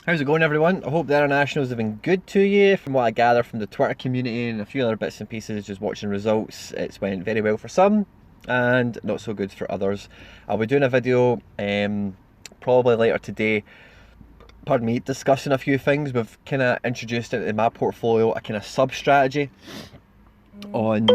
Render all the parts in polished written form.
How's it going, everyone? I hope the internationals have been good to you. From what I gather from the Twitter community and a few other bits and pieces, just watching results, it's went very well for some and not so good for others. I'll be doing a video probably later today, pardon me, discussing a few things. We've kind of introduced it in my portfolio, a kind of sub-strategy on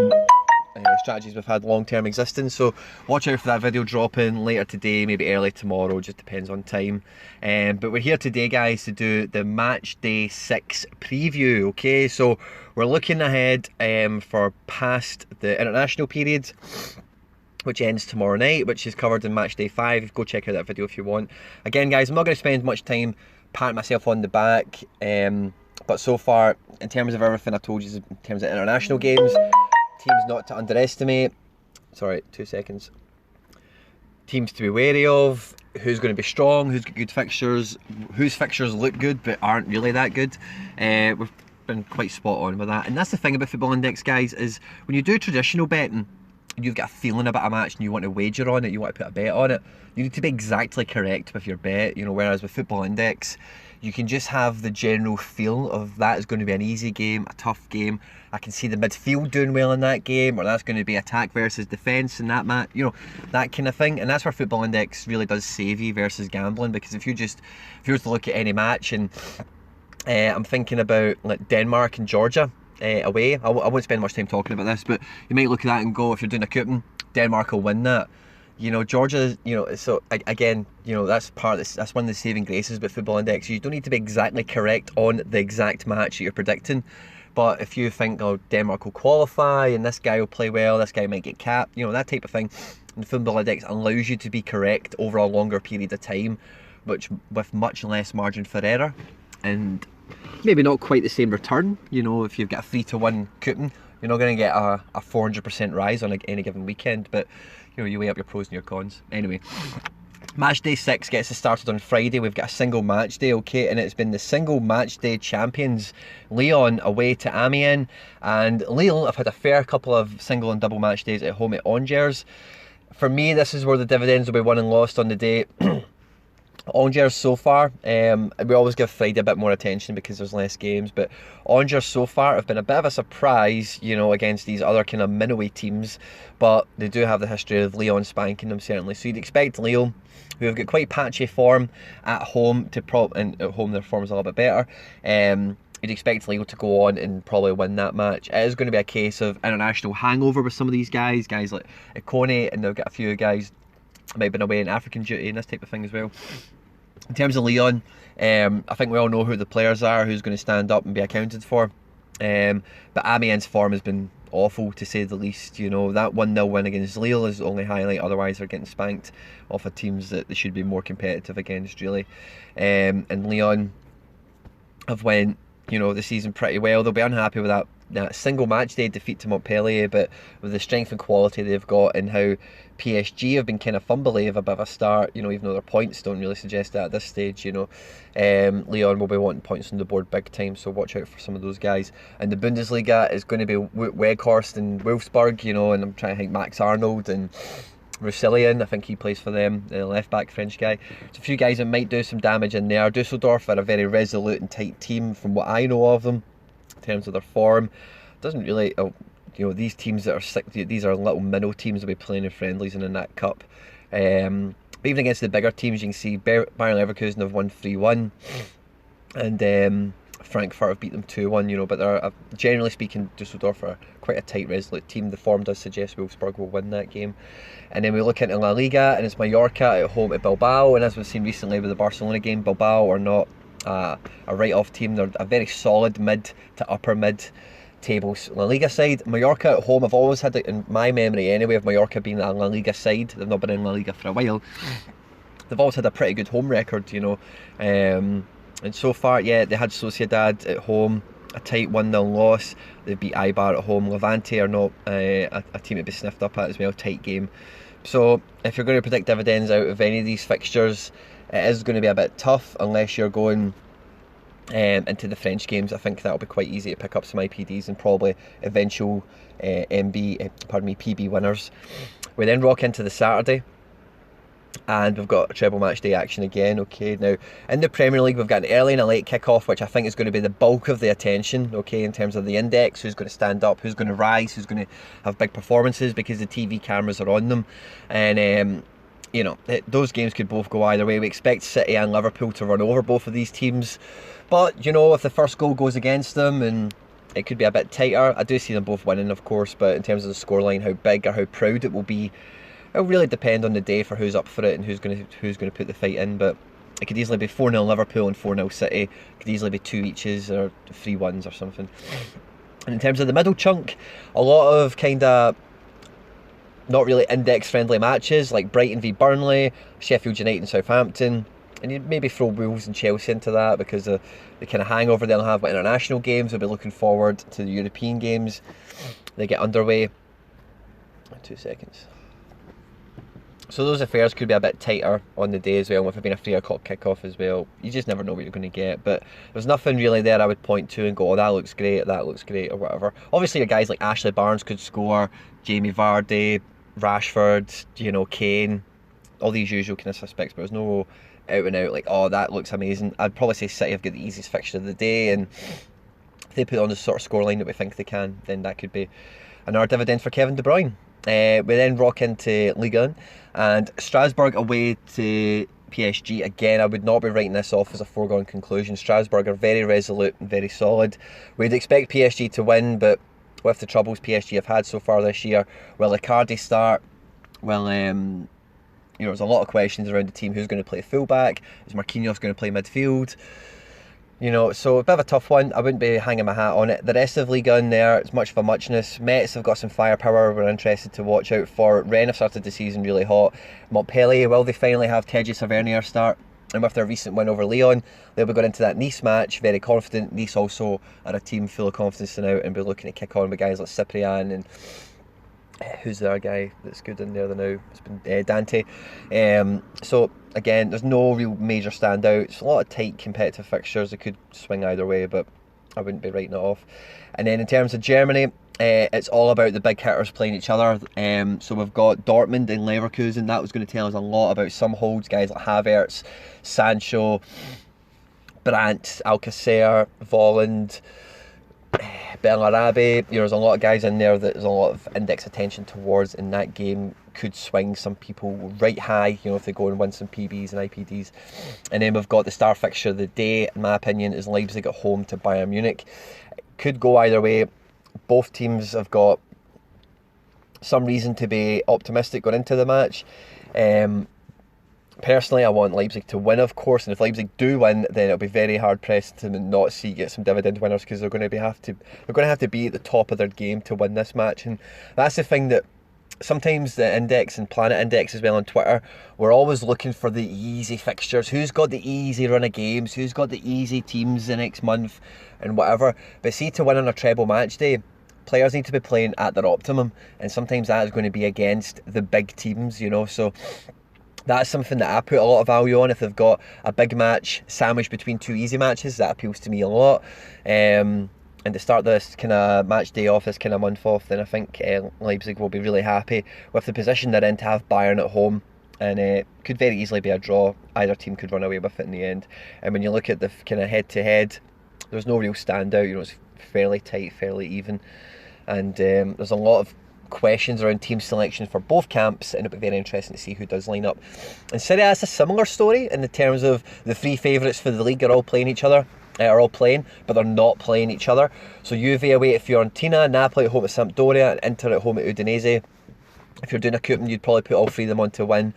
strategies we've had long-term existence, so watch out for that video dropping later today, maybe early tomorrow, just depends on time. But we're here today, guys, to do the match day 6 preview. Okay, so we're looking ahead for past the international period, which ends tomorrow night, which is covered in match day 5. Go check out that video if you want. Again, guys, I'm not going to spend much time patting myself on the back, but so far, in terms of everything I told you, in terms of international games, teams not to underestimate, sorry, 2 seconds, teams to be wary of, who's going to be strong, who's got good fixtures, whose fixtures look good but aren't really that good. We've been quite spot on with that. And that's the thing about Football Index, guys, is when you do traditional betting, you've got a feeling about a match and you want to wager on it, you want to put a bet on it, you need to be exactly correct with your bet, whereas with Football Index, you can just have the general feel of that is going to be an easy game, a tough game. I can see the midfield doing well in that game, or that's going to be attack versus defence in that match, that kind of thing. And that's where Football Index really does save you versus gambling, because if you were to look at any match, and I'm thinking about like Denmark and Georgia away, I won't spend much time talking about this, but you might look at that and go, if you're doing a coupon, Denmark will win that. Georgia, so again, that's that's one of the saving graces with Football Index. You don't need to be exactly correct on the exact match that you're predicting, but if you think, oh, Denmark will qualify and this guy will play well, this guy might get capped, that type of thing, and Football Index allows you to be correct over a longer period of time, which with much less margin for error, and maybe not quite the same return. If you've got a 3-to-1 coupon, you're not going to get a 400% rise on any given weekend, but you weigh up your pros and your cons. Anyway, match day 6 gets us started on Friday. We've got a single match day, okay, and it's been the single match day champions, Lyon, away to Amiens, and Lille have had a fair couple of single and double match days at home at Angers. For me, this is where the dividends will be won and lost on the day. Angers so far, we always give Friday a bit more attention because there's less games, but Angers so far have been a bit of a surprise, against these other kind of minnowy teams, but they do have the history of Lyon spanking them, certainly. So you'd expect Lille, who have got quite patchy form at home, and at home their form's a little bit better, you'd expect Lille to go on and probably win that match. It is going to be a case of international hangover with some of these guys like Ikone, and they've got a few guys might have been away in African duty and this type of thing as well. In terms of Lyon, I think we all know who the players are, who's going to stand up and be accounted for. But Amiens' form has been awful, to say the least. That 1-0 win against Lille is the only highlight, otherwise they're getting spanked off of teams that they should be more competitive against, really. And Lyon have went, the season pretty well. They'll be unhappy with that single match day defeat to Montpellier, but with the strength and quality they've got, and how PSG have been kind of fumbly of a bit of a start, even though their points don't really suggest that at this stage, Lyon will be wanting points on the board big time, so watch out for some of those guys. And the Bundesliga is going to be Weghorst and Wolfsburg, and I'm trying to think Max Arnold and Roussillon, I think he plays for them, the left back French guy. There's a few guys that might do some damage in there. Dusseldorf are a very resolute and tight team from what I know of them in terms of their form. Doesn't really, these teams that are sick, these are little minnow teams that will be playing in friendlies and in that cup. But even against the bigger teams, you can see Bayer Leverkusen have won 3-1, and Frankfurt have beat them 2-1, but they're, generally speaking, Dusseldorf are quite a tight, resolute team. The form does suggest Wolfsburg will win that game. And then we look into La Liga, and it's Mallorca at home at Bilbao, and as we've seen recently with the Barcelona game, Bilbao are not a write-off team. They're a very solid mid to upper mid table La Liga side. Mallorca at home, I've always had it in my memory anyway of Mallorca being a La Liga side. They've not been in La Liga for a while. They've always had a pretty good home record, and so far, yeah, they had Sociedad at home, a tight 1-0 loss. They beat Eibar at home. Levante are not a team to be sniffed up at as well, tight game. So if you're going to predict dividends out of any of these fixtures, it is going to be a bit tough unless you're going into the French games. I think that'll be quite easy to pick up some IPDs and probably eventual PB winners. We then rock into the Saturday, And we've got a treble match day action again. Okay, now in the Premier League we've got an early and a late kick-off, which I think is going to be the bulk of the attention, okay, in terms of the index, who's going to stand up, who's going to rise, who's going to have big performances, because the TV cameras are on them. And you know, those games could both go either way. We expect City and Liverpool to run over both of these teams, but you know, if the first goal goes against them and it could be a bit tighter, I do see them both winning, of course, but in terms of the scoreline, how big or how proud it will be, it'll really depend on the day for who's up for it and who's going to put the fight in. But it could easily be 4-0 Liverpool and 4-0 City. It could easily be 2 eaches or 3-1s or something. And in terms of the middle chunk, a lot of kind of not really index friendly matches like Brighton v Burnley, Sheffield United and Southampton. And you'd maybe throw Wolves and Chelsea into that because of the kind of hangover they'll have with international games. They'll be looking forward to the European games. They get underway. 2 seconds. So those affairs could be a bit tighter on the day as well, with it being a 3 o'clock kickoff as well. You just never know what you're going to get, but there's nothing really there I would point to and go, oh, that looks great, or whatever. Obviously, your guys like Ashley Barnes could score, Jamie Vardy, Rashford, you know, Kane, all these usual kind of suspects, but there's no out and out like, oh, that looks amazing. I'd probably say City have got the easiest fixture of the day, and if they put on the sort of scoreline that we think they can, then that could be another dividend for Kevin De Bruyne. We then rock into Ligue 1 and Strasbourg away to PSG. Again, I would not be writing this off as a foregone conclusion. Strasbourg are very resolute and very solid. We'd expect PSG to win, but with the troubles PSG have had so far this year, will Icardi start? Well, you know, there's a lot of questions around the team. Who's going to play fullback? Is Marquinhos going to play midfield? You know, so a bit of a tough one. I wouldn't be hanging my hat on it. The rest of Ligue 1 there, it's much of a muchness. Metz have got some firepower we're interested to watch out for. Rennes have started the season really hot. Montpellier, will they finally have Teji Savernier start? And with their recent win over Lyon, they'll be going into that Nice match very confident. Nice also are a team full of confidence now and be looking to kick on with guys like Cyprian and who's the other guy that's good in there now? It's been Dante. So again, there's no real major standouts. A lot of tight competitive fixtures. It could swing either way, but I wouldn't be writing it off. And then in terms of Germany, it's all about the big hitters playing each other. So we've got Dortmund and Leverkusen. That was going to tell us a lot about some holds, guys like Havertz, Sancho, Brandt, Alcacer, Volland, Bellarabi. You know, there's a lot of guys in there that there's a lot of index attention towards, and that game could swing some people right high, you know, if they go and win some PBs and IPDs. And then we've got the star fixture of the day, in my opinion, is Leipzig at home to Bayern Munich. It could go either way. Both teams have got some reason to be optimistic going into the match. Personally, I want Leipzig to win, of course, and if Leipzig do win, then it'll be very hard pressed to not get some dividend winners, because they're going to have to be at the top of their game to win this match. And that's the thing, that sometimes the index and Planet Index as well on Twitter, we're always looking for the easy fixtures. Who's got the easy run of games? Who's got the easy teams the next month and whatever? But see, to win on a treble match day, players need to be playing at their optimum, and sometimes that is going to be against the big teams, you know. So that's something that I put a lot of value on. If they've got a big match sandwiched between 2 easy matches, that appeals to me a lot. And to start this kind of match day off, this kind of month off, then I think Leipzig will be really happy with the position they're in to have Bayern at home. And it could very easily be a draw. Either team could run away with it in the end. And when you look at the kind of head-to-head, there's no real standout. You know, it's fairly tight, fairly even. And there's a lot of questions around team selection for both camps, and it'll be very interesting to see who does line up. And Serie A has a similar story in the terms of the 3 favourites for the league are all playing each other, but they're not playing each other. So Juve away at Fiorentina, Napoli at home at Sampdoria, and Inter at home at Udinese. If you're doing a coupon, you'd probably put all 3 of them on to win,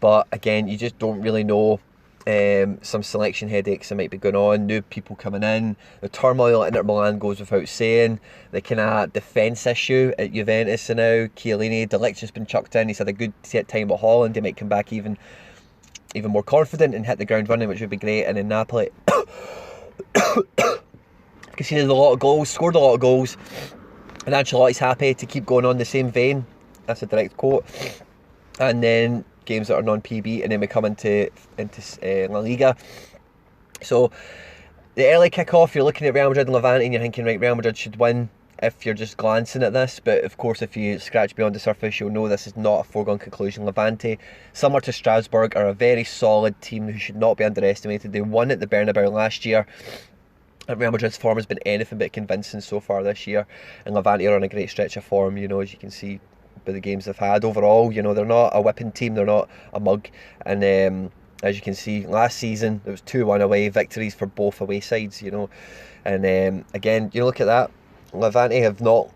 but again, you just don't really know. Some selection headaches that might be going on, new people coming in, the turmoil at Inter Milan goes without saying, the kind of defence issue at Juventus now, Chiellini, De Ligt has been chucked in, he's had a good time at Holland, he might come back even more confident and hit the ground running, which would be great. And in Napoli, because he did a lot of goals, scored a lot of goals, and Ancelotti's happy to keep going on the same vein, that's a direct quote. And then games that are non-PB, and then we come into La Liga. So the early kick-off, you're looking at Real Madrid and Levante, and you're thinking, right, Real Madrid should win. if you're just glancing at this, but of course if you scratch beyond the surface you'll know this is not a foregone conclusion. Levante, similar to Strasbourg, are a very solid team who should not be underestimated. They won at the Bernabeu last year, and Real Madrid's form has been anything but convincing so far this year, and Levante are on a great stretch of form, you know, as you can see by the games they've had overall. You know, they're not a whipping team, they're not a mug, and as you can see, last season it was 2-1 away victories for both away sides, you know. And again, you look at that, Levante have not,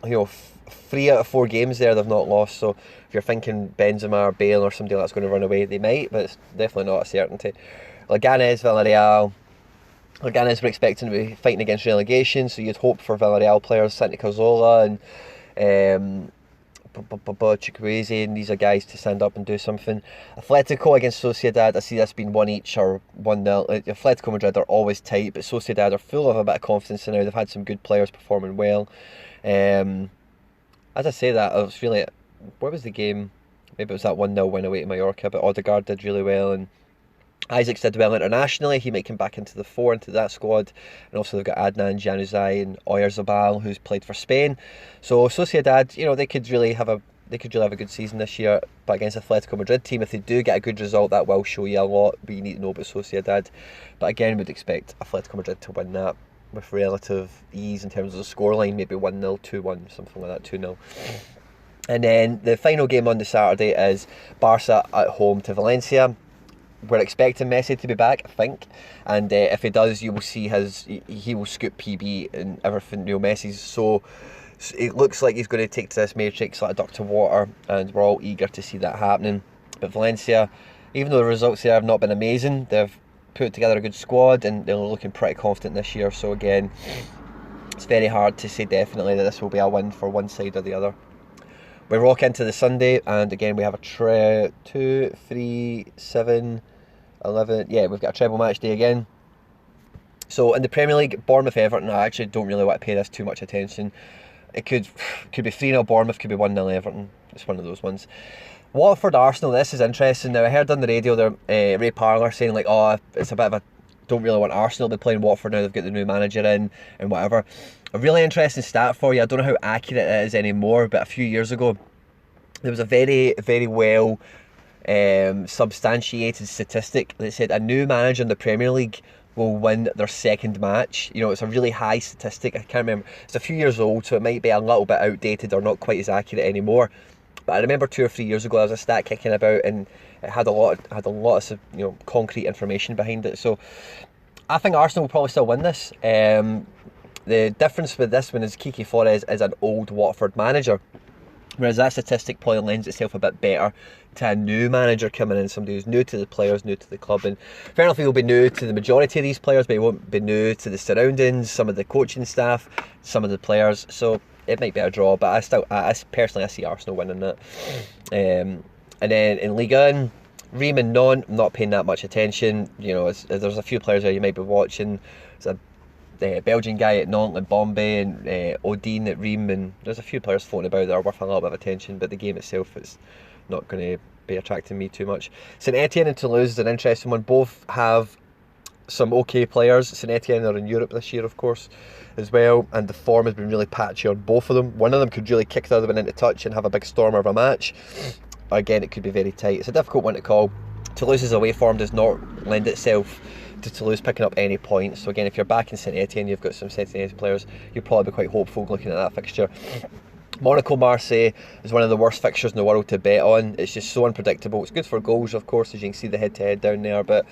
you know, 3 out of 4 games there they've not lost. So if you're thinking Benzema or Bale or somebody that's going to run away, they might, but it's definitely not a certainty. Leganés, Villarreal. Leganés were expecting to be fighting against relegation, so you'd hope for Villarreal players, Santi Cazorla and Chukwueze, and these are guys to stand up and do something. Atletico against Sociedad, I see this being 1 each or 1-0. Atletico Madrid are always tight, but Sociedad are full of a bit of confidence now. They've had some good players performing well. As I say that, I was really, where was the game? Maybe it was that 1-0 win away to Mallorca, but Odegaard did really well, and Isaacs did well internationally. He might come back into the fore, into that squad. And also they've got Adnan Januzaj and Oyarzabal, who's played for Spain. So Sociedad, you know, they could really have a good season this year. But against Atletico Madrid team, if they do get a good result, that will show you a lot. But you need to know about Sociedad. But again, we'd expect Atletico Madrid to win that with relative ease in terms of the scoreline, maybe 1-0, 2-1, something like that, 2-0. And then the final game on the Saturday is Barca at home to Valencia. We're expecting Messi to be back, I think, and if he does, you will see he will scoop PB and everything. You know, Messi's so it looks like he's going to take to this matrix like a duck to water, and we're all eager to see that happening. But Valencia, even though the results there have not been amazing, they've put together a good squad and they're looking pretty confident this year. So again, it's very hard to say definitely that this will be a win for one side or the other. We rock into the Sunday, and again we have a 2, 3, 7, 11. Yeah, we've got a treble match day again. So in the Premier League, Bournemouth Everton, I actually don't really want to pay this too much attention. It could be 3-0 Bournemouth, could be 1-0 Everton. It's one of those ones. Watford Arsenal, this is interesting. Now I heard on the radio there, Ray Parlour saying like, oh, it's a bit of a, don't really want Arsenal to be playing Watford now they've got the new manager in and whatever. A really interesting stat for you, I don't know how accurate it is anymore, but a few years ago there was a very, very well substantiated statistic that said a new manager in the Premier League will win their second match. You know, it's a really high statistic. I can't remember. It's a few years old, so it might be a little bit outdated or not quite as accurate anymore. But I remember 2 or 3 years ago there was a stat kicking about, and it had a lot of you know, concrete information behind it. So I think Arsenal will probably still win this. The difference with this one is Kiki Flores is an old Watford manager, whereas that statistic probably lends itself a bit better to a new manager coming in, somebody who's new to the players, new to the club. And fair enough, he'll be new to the majority of these players, but he won't be new to the surroundings, some of the coaching staff, some of the players. So it might be a draw, but I personally see Arsenal winning that. And then in Ligue 1, Reims and Nantes, I'm not paying that much attention. You know, there's a few players there you might be watching. There's a Belgian guy at Nantes and Bombay, and Odin at Reims, and there's a few players floating about that are worth a little bit of attention, but the game itself is not going to be attracting me too much. St Etienne and Toulouse is an interesting one. Both have some okay players. St Etienne are in Europe this year, of course, as well, and the form has been really patchy on both of them. One of them could really kick the other one into touch and have a big stormer of a match. Again, it could be very tight. It's a difficult one to call. Toulouse's away form does not lend itself to Toulouse picking up any points. So again, if you're back in St Etienne, you've got some St Etienne players, you'll probably be quite hopeful looking at that fixture. Monaco-Marseille is one of the worst fixtures in the world to bet on. It's just so unpredictable. It's good for goals, of course, as you can see the head-to-head down there, but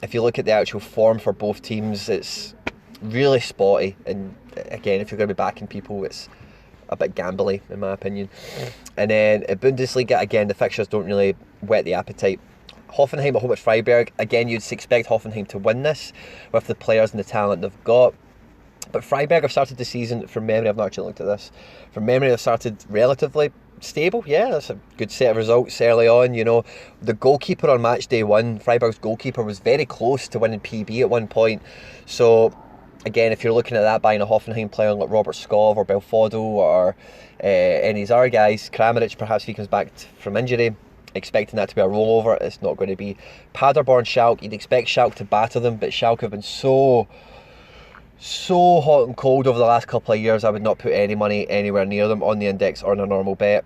if you look at the actual form for both teams, it's really spotty. And again, if you're going to be backing people, it's a bit gambly, in my opinion. And then in Bundesliga, again, the fixtures don't really whet the appetite. Hoffenheim at home at Freiburg. Again, you'd expect Hoffenheim to win this with the players and the talent they've got. But Freiburg have started the season, from memory, I've not actually looked at this, from memory they've started relatively stable. Yeah, that's a good set of results early on. You know, the goalkeeper on match day 1, Freiburg's goalkeeper, was very close to winning PB at one point. So again, if you're looking at that, buying a Hoffenheim player like Robert Skov or Belfodil or any of these other guys, Kramaric perhaps if he comes back from injury, expecting that to be a rollover, it's not going to be. Paderborn, Schalke, you'd expect Schalke to batter them, but Schalke have been so so hot and cold over the last couple of years, I would not put any money anywhere near them on the index or on a normal bet.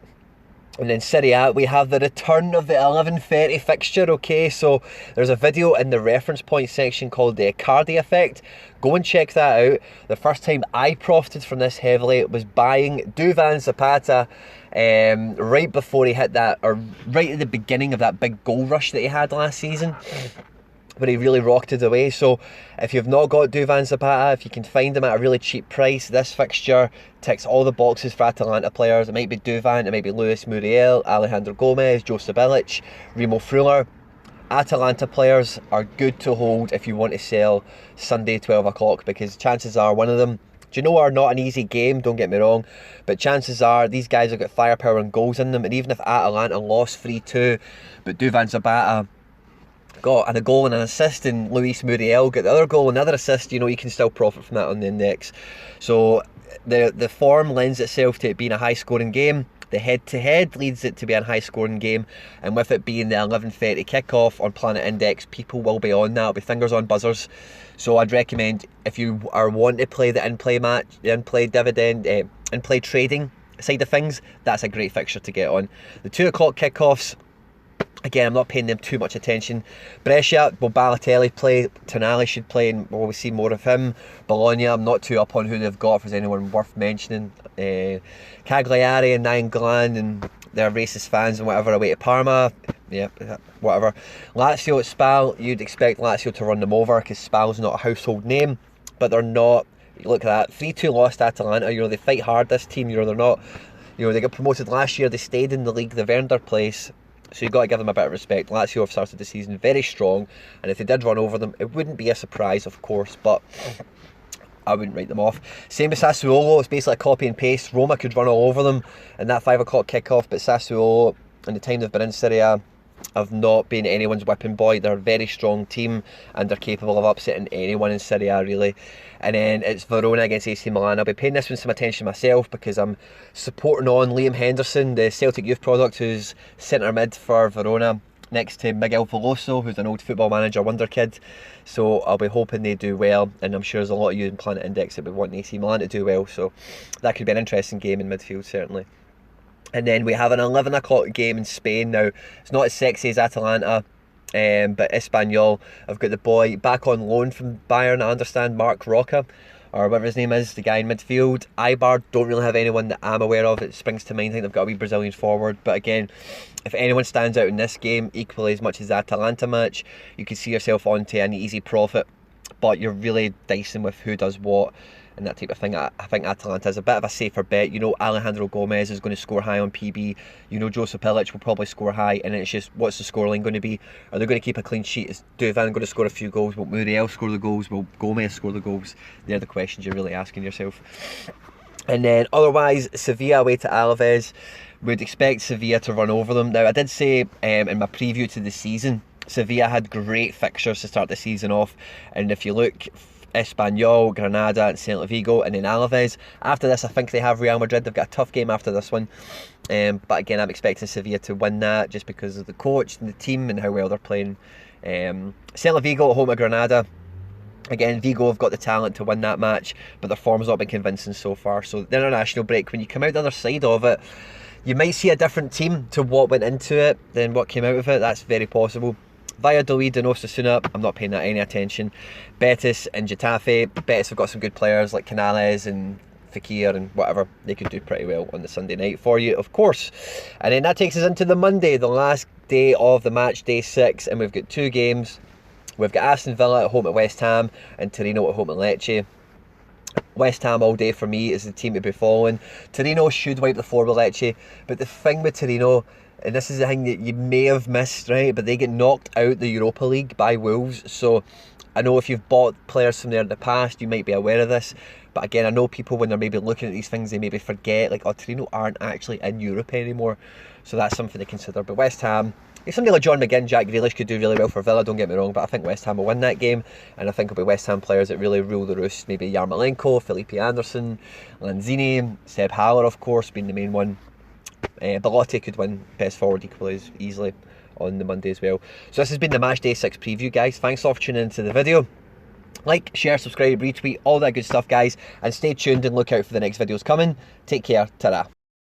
And then Serie A, we have the return of the 11:30 fixture, okay? So there's a video in the reference point section called the Icardi effect. Go and check that out. The first time I profited from this heavily was buying Duvan Zapata right before he hit that, or right at the beginning of that big goal rush that he had last season, where he really rocketed away. So if you've not got Duvan Zapata, if you can find him at a really cheap price, this fixture ticks all the boxes for Atalanta players. It might be Duvan, it might be Luis Muriel, Alejandro Gomez, Josep Bilic, Remo Freuler. Atalanta players are good to hold if you want to sell Sunday 12 o'clock, because chances are one of them, do you know, are not an easy game, don't get me wrong, but chances are these guys have got firepower and goals in them. And even if Atalanta lost 3-2, but Duvan Zapata got a goal and an assist, and Luis Muriel got the other goal and another assist, you know, you can still profit from that on the index. So the form lends itself to it being a high scoring game. The head-to-head leads it to be a high-scoring game, and with it being the 11:30 kickoff on Planet Index, people will be on that. It'll be fingers on buzzers. So I'd recommend, if you are wanting to play the in-play match, the in-play dividend, in-play trading side of things, that's a great fixture to get on. The 2 o'clock kickoffs, again, I'm not paying them too much attention. Brescia, will Balotelli play? Tonali should play, and will we see more of him? Bologna, I'm not too up on who they've got, if there's anyone worth mentioning. Cagliari and Nainggolan and their racist fans and whatever away to Parma. Yeah, whatever. Lazio at Spal, you'd expect Lazio to run them over because Spal's not a household name, but they're not. Look at that, 3-2 lost to Atalanta. You know, they fight hard, this team. You know, they're not. You know, they got promoted last year. They stayed in the league. They've earned their place. So you've got to give them a bit of respect. Lazio have started the season very strong, and if they did run over them, it wouldn't be a surprise, of course, but I wouldn't write them off. Same with Sassuolo, it's basically a copy and paste. Roma could run all over them in that 5 o'clock kickoff, but Sassuolo, in the time they've been in Serie A, have not been anyone's whipping boy. They're a very strong team, and they're capable of upsetting anyone in Serie A, really. And then it's Verona against AC Milan. I'll be paying this one some attention myself because I'm supporting on Liam Henderson, the Celtic youth product, who's centre mid for Verona, next to Miguel Veloso, who's an old Football Manager wonder kid. So I'll be hoping they do well, and I'm sure there's a lot of you in Planet Index that would want AC Milan to do well, so that could be an interesting game in midfield, certainly. And then we have an 11 o'clock game in Spain now. It's not as sexy as Atalanta, but Espanyol, I've got the boy back on loan from Bayern, I understand, Mark Roca, or whatever his name is, the guy in midfield. Eibar, don't really have anyone that I'm aware of. It springs to mind. I think they've got a wee Brazilian forward. But again, if anyone stands out in this game, equally as much as the Atalanta match, you can see yourself onto an easy profit. But you're really dicing with who does what and that type of thing. I think Atalanta is a bit of a safer bet. You know, Alejandro Gomez is going to score high on PB. You know, Josep Bilic will probably score high, and it's just, what's the scoreline going to be? Are they going to keep a clean sheet? Is Duvan going to score a few goals? Will Muriel score the goals? Will Gomez score the goals? They're the questions you're really asking yourself. And then otherwise, Sevilla away to Alaves. We'd expect Sevilla to run over them. Now, I did say in my preview to the season, Sevilla had great fixtures to start the season off, and if you look, Espanyol, Granada and Celta Vigo, and then Alaves. After this, I think they have Real Madrid. They've got a tough game after this one, but again, I'm expecting Sevilla to win that just because of the coach and the team and how well they're playing. Celta Vigo at home to Granada. Again, Vigo have got the talent to win that match, but their form's not been convincing so far. So the international break, when you come out the other side of it, you might see a different team to what went into it than what came out of it. That's very possible. Valladolid and Osasuna, I'm not paying that any attention. Betis and Getafe. Betis have got some good players like Canales and Fekir and whatever. They could do pretty well on the Sunday night for you, of course. And then that takes us into the Monday, the last day of the match, day 6, and we've got 2 games. We've got Aston Villa at home at West Ham and Torino at home at Lecce. West Ham all day for me is the team to be following. Torino should wipe the floor with Lecce, but the thing with Torino, and this is the thing that you may have missed, right, but they get knocked out the Europa League by Wolves. So I know if you've bought players from there in the past, you might be aware of this, but again, I know people, when they're maybe looking at these things, they maybe forget, like, oh, Torino aren't actually in Europe anymore, so that's something to consider. But West Ham, if somebody like John McGinn, Jack Grealish could do really well for Villa, don't get me wrong, but I think West Ham will win that game, and I think it'll be West Ham players that really rule the roost. Maybe Yarmolenko, Felipe Anderson, Lanzini, Seb Haller, of course, being the main one. Belotti could win best forward easily on the Monday as well. So this has been the Match Day 6 preview, guys. Thanks a lot for tuning into the video. Like, share, subscribe, retweet, all that good stuff, guys. And stay tuned and look out for the next videos coming. Take care. Ta-ra.